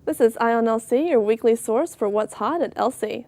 This is EYEonLC, your weekly source for what's hot at LC.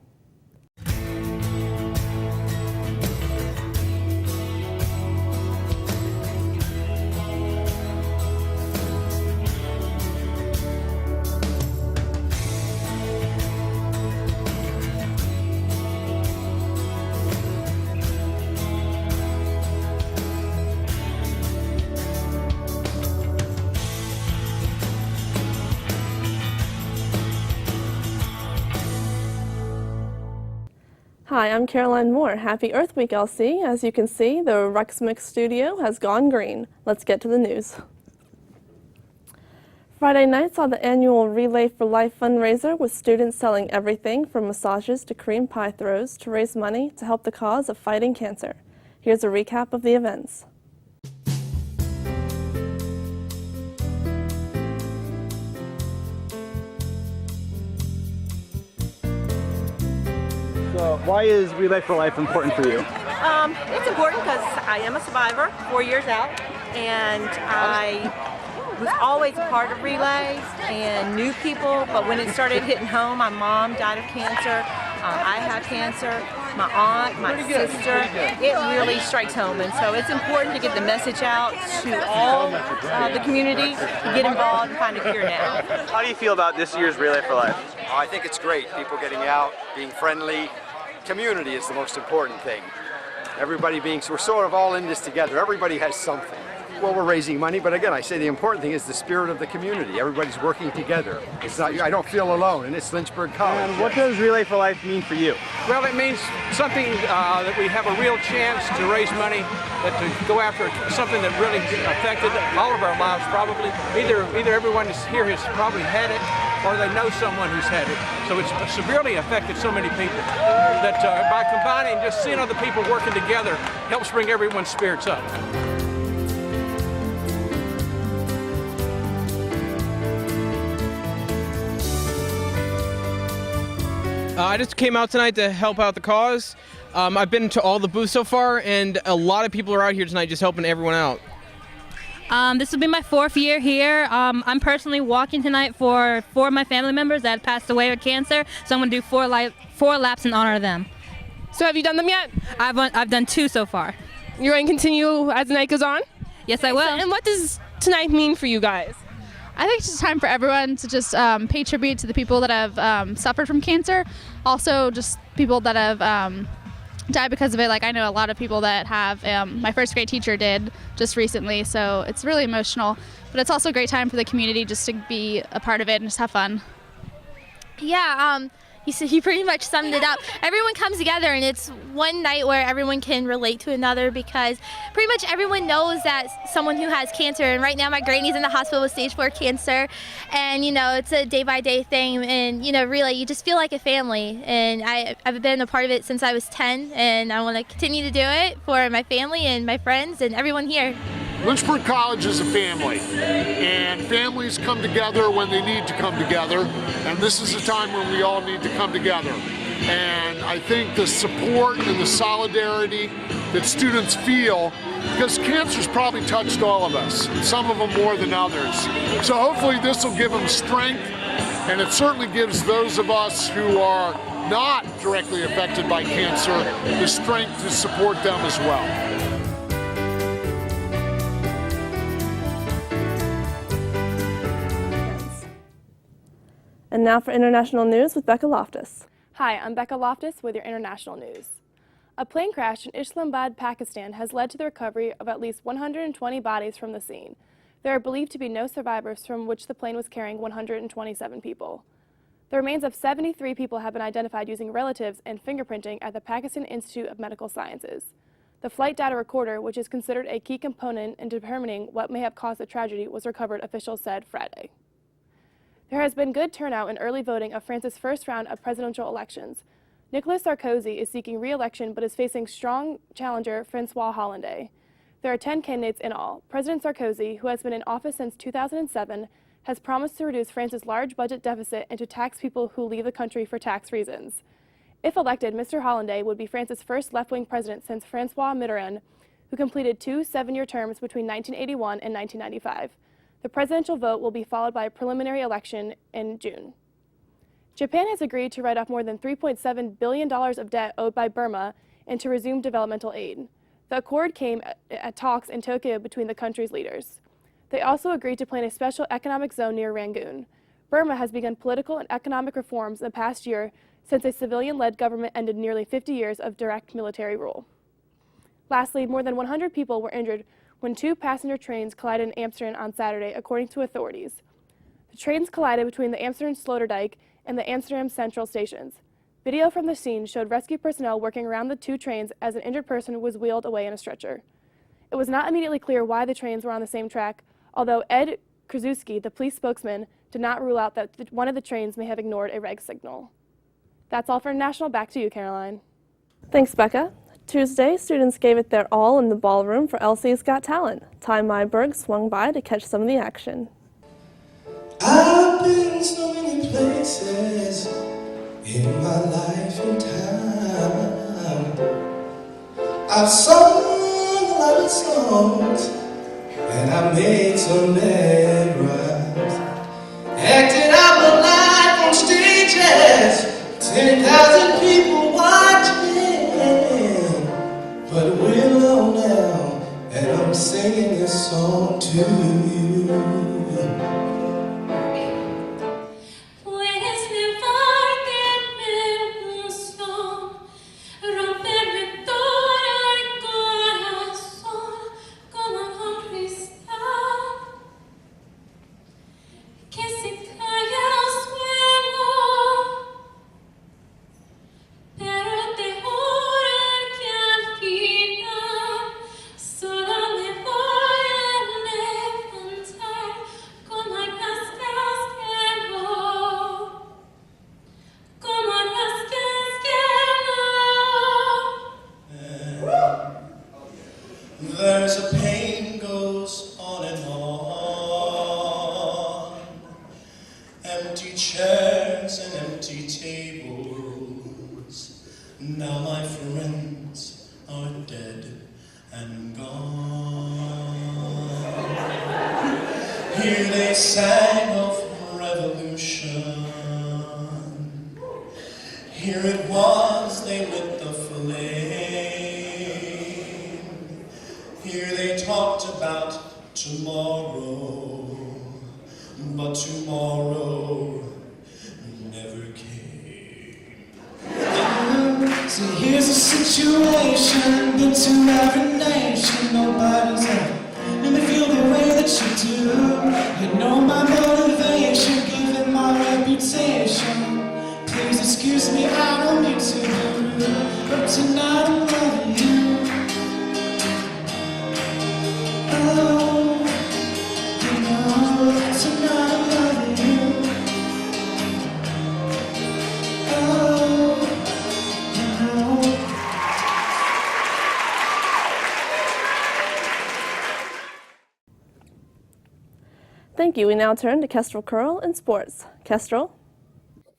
Hi, I'm Caroline Moore. Happy Earth Week, LC. As you can see, the Rexmix studio has gone green. Let's get to the news. Friday night saw the annual Relay for Life fundraiser with students selling everything from massages to cream pie throws to raise money to help the cause of fighting cancer. Here's a recap of the events. So why is Relay for Life important for you? It's important because I am a survivor, 4 years out, and I was always a part of Relay and knew people, but when it started hitting home, my mom died of cancer, I have cancer, my aunt, my sister, it really strikes home, and so it's important to get the message out to all the community to get involved and find a cure now. How do you feel about this year's Relay for Life? I think it's great. People getting out, being friendly. Community is the most important thing. Everybody we're sort of all in this together. Everybody has something. Well, we're raising money, but again, I say the important thing is the spirit of the community. Everybody's working together. It's not, I don't feel alone, and it's Lynchburg College. And what does Relay for Life mean for you? Well, it means something that we have a real chance to raise money, that to go after something that really affected all of our lives probably. Either everyone here has probably had it, or they know someone who's had it. So it's severely affected so many people that by combining, just seeing other people working together helps bring everyone's spirits up. I just came out tonight to help out the cause. I've been to all the booths so far, and a lot of people are out here tonight just helping everyone out. This will be my 4th year here. I'm personally walking tonight for 4 of my family members that passed away with cancer, so I'm going to do 4 laps in honor of them. So have you done them yet? I've done 2 so far. You're going to continue as the night goes on? Yes, I will. And what does tonight mean for you guys? I think it's just time for everyone to just pay tribute to the people that have suffered from cancer. Also, just people that have died because of it. Like I know a lot of people that have. My first grade teacher did just recently, so it's really emotional. But it's also a great time for the community just to be a part of it and just have fun. Yeah, you pretty much summed it up. Everyone comes together, and it's one night where everyone can relate to another because pretty much everyone knows that someone who has cancer. And right now, my granny's in the hospital with stage 4 cancer, and it's a day-by-day thing. And really, you just feel like a family. And I've been a part of it since I was 10, and I want to continue to do it for my family and my friends and everyone here. Lynchburg College is a family, and families come together when they need to come together, and this is a time when we all need to come together. And I think the support and the solidarity that students feel, because cancer's probably touched all of us, some of them more than others. So hopefully this will give them strength, and it certainly gives those of us who are not directly affected by cancer the strength to support them as well. And now for international news with Becca Loftus. Hi, I'm Becca Loftus with your international news. A plane crash in Islamabad, Pakistan has led to the recovery of at least 120 bodies from the scene. There are believed to be no survivors, from which the plane was carrying 127 people. The remains of 73 people have been identified using relatives and fingerprinting at the Pakistan Institute of Medical Sciences. The flight data recorder, which is considered a key component in determining what may have caused the tragedy, was recovered, officials said Friday. There has been good turnout in early voting of France's first round of presidential elections. Nicolas Sarkozy is seeking re-election but is facing strong challenger Francois Hollande. There are 10 candidates in all. President Sarkozy, who has been in office since 2007, has promised to reduce France's large budget deficit and to tax people who leave the country for tax reasons. If elected, Mr. Hollande would be France's first left-wing president since François Mitterrand, who completed 2 7-year terms between 1981 and 1995. The presidential vote will be followed by a preliminary election in June. Japan has agreed to write off more than $3.7 billion of debt owed by Burma and to resume developmental aid. The accord came at talks in Tokyo between the country's leaders. They also agreed to plan a special economic zone near Rangoon. Burma has begun political and economic reforms in the past year since a civilian-led government ended nearly 50 years of direct military rule. Lastly, more than 100 people were injured when two passenger trains collided in Amsterdam on Saturday, according to authorities. The trains collided between the Amsterdam Sloterdijk and the Amsterdam Central stations. Video from the scene showed rescue personnel working around the two trains as an injured person was wheeled away in a stretcher. It was not immediately clear why the trains were on the same track, although Ed Krasuski, the police spokesman, did not rule out that one of the trains may have ignored a reg signal. That's all for National. Back to you, Caroline. Thanks, Becca. Tuesday, students gave it their all in the ballroom for LC's Got Talent. Ty Myberg swung by to catch some of the action. I've been so many places in my life and time. I've sung a lot of songs and I made some bad rhymes. Acted out my life on stages, 10,000 people watching. But we're alone now and I'm singing this song to you. There's a pain goes on and on. Empty chairs and empty tables. Now my friends are dead and gone. Here they sang of revolution. Here it was they lit the flame. Here they talked about tomorrow, but tomorrow never came. So here's a situation, good to every nation. Nobody's ever made me feel the way that you do. You know my motivation, given my reputation. Please excuse me, I don't mean to be rude, but tonight I'm loving you. Thank you. We now turn to Kestrel Curl and Sports. Kestrel?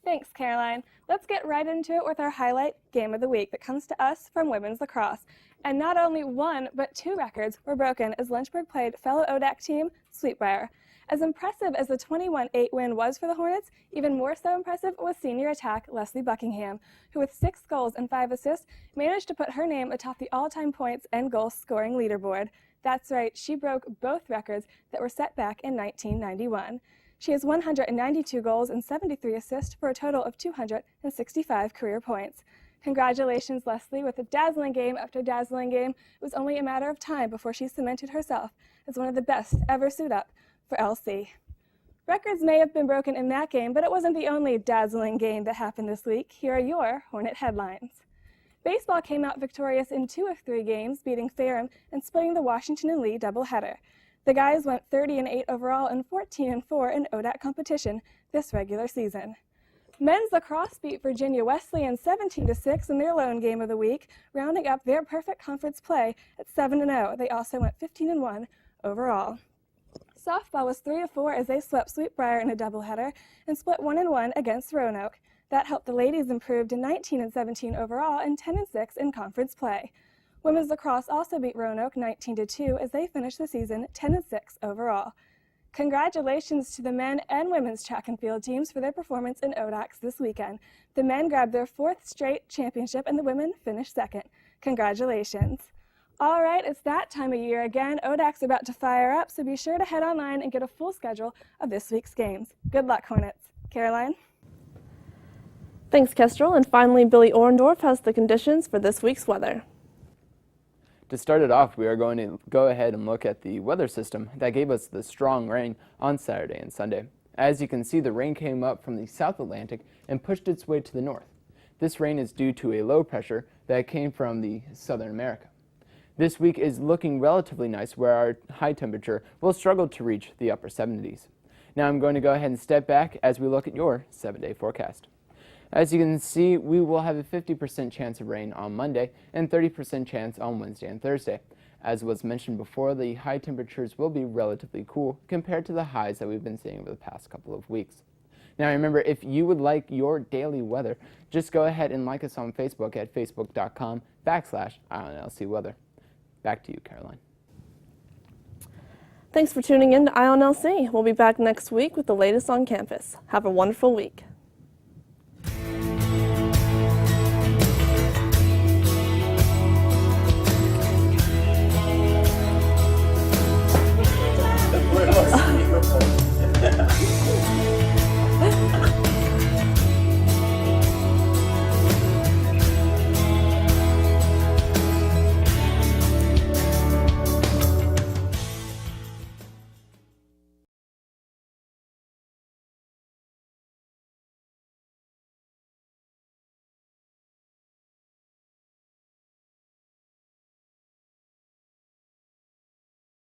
Thanks, Caroline. Let's get right into it with our highlight game of the week that comes to us from women's lacrosse. And not only one, but two records were broken as Lynchburg played fellow ODAC team, Sweetbriar. As impressive as the 21-8 win was for the Hornets, even more so impressive was senior attack Leslie Buckingham, who with 6 goals and 5 assists managed to put her name atop the all-time points and goal scoring leaderboard. That's right, she broke both records that were set back in 1991. She has 192 goals and 73 assists for a total of 265 career points. Congratulations, Leslie, with a dazzling game after dazzling game. It was only a matter of time before she cemented herself as one of the best ever suit up for LC. Records may have been broken in that game, but it wasn't the only dazzling game that happened this week. Here are your Hornet headlines. Baseball came out victorious in 2 of 3 games, beating Ferrum and splitting the Washington and Lee doubleheader. The guys went 30-8 overall and 14-4 in ODAC competition this regular season. Men's lacrosse beat Virginia Wesleyan 17-6 in their lone game of the week, rounding up their perfect conference play at 7-0. They also went 15-1 overall. Softball was 3-4 as they swept Sweetbriar in a doubleheader and split 1-1 against Roanoke. That helped the ladies improve to 19-17 overall and 10-6 in conference play. Women's lacrosse also beat Roanoke 19-2 as they finished the season 10-6 overall. Congratulations to the men and women's track and field teams for their performance in ODAX this weekend. The men grabbed their 4th straight championship and the women finished 2nd. Congratulations. All right, it's that time of year again. ODAC's about to fire up, so be sure to head online and get a full schedule of this week's games. Good luck, Hornets. Caroline? Thanks, Kestrel. And finally, Billy Orendorf has the conditions for this week's weather. To start it off, we are going to go ahead and look at the weather system that gave us the strong rain on Saturday and Sunday. As you can see, the rain came up from the South Atlantic and pushed its way to the north. This rain is due to a low pressure that came from the Southern America. This week is looking relatively nice, where our high temperature will struggle to reach the upper 70s. Now I'm going to go ahead and step back as we look at your 7-day forecast. As you can see, we will have a 50% chance of rain on Monday and 30% chance on Wednesday and Thursday. As was mentioned before, the high temperatures will be relatively cool compared to the highs that we've been seeing over the past couple of weeks. Now remember, if you would like your daily weather, just go ahead and like us on Facebook at facebook.com/EYEonLC weather. Back to you, Caroline. Thanks for tuning in to EYEonLC. We'll be back next week with the latest on campus. Have a wonderful week.